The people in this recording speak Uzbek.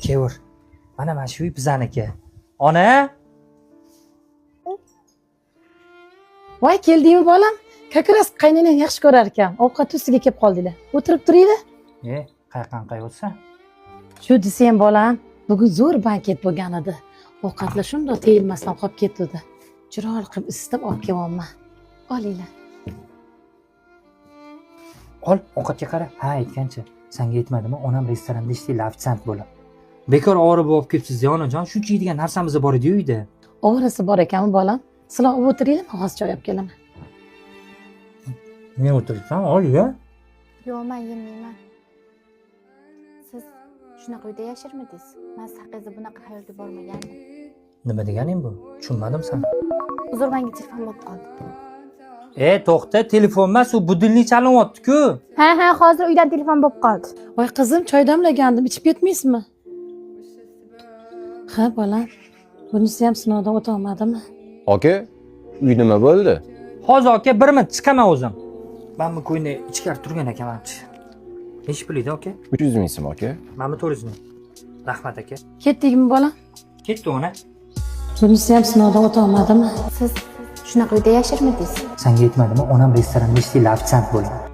Kevur. Mana shu uy bizaniki. Ona? Voy, keldingmi bolam? Kakras qaynanang yaxshi ko'rar ekan. Ovqat ustiga kelib qoldinglar. O'tirib turinglar. Qayerdan qayotsa? Shu desam bolam, bugun zo'r banket bo'lgan edi. Ovqatlar shundoq teyilmasdan qolib ketdi. Chiroyli qilib isitib olib kelyapman. Olinglar. Ol, ovqatga qara. Ha, aytgancha. Senga aytmadimmi? Onam restoranda ishlaydi, ofitsiant bo'lib. Bekor orib olib kelibsiz-da, onajon. Shuncha yeydigan narsamiz bor edi uyda. O'g'risi bor ekanmi bolam? Sizlar olib o'tiringlar, men hozir choy olib kelaman. Men o'tiribsan, ol-ya. Yo'q, men yemayman. Siz shunaqa uyda yashirmidingiz? Men haqingizda bunaqa hayolga bormagandim. Nima deganing bu? Tushunmadim sen. Uzr, menga telefon bo'lib qoldi. To'xta, telefon emas, u budilnik chalinyapti-ku. Ha, hozir uydan telefon bo'lib qoldi. Voy qizim, choy damlagandim, ichib ketmaysizmi? Ha, bolam. Bunisi ham sinovdan o'ta olmadimi? Aka, uy nima bo'ldi? Hozir aka, bir minut chiqaman o'zim. Men bu ko'yni ichkari turgan ekanman. Nechi pulida aka? 300 ming so'm aka. Mana 400 ming. Rahmat aka. Ketdingmi bolam? Ketdi ona. Bunisi ham sinovdan o'ta olmadimi? Siz shunaqa uyda yashirmidingiz? Senga aytmadimmi? Onam restoranda ishlaydi, ofitsiant bo'lib.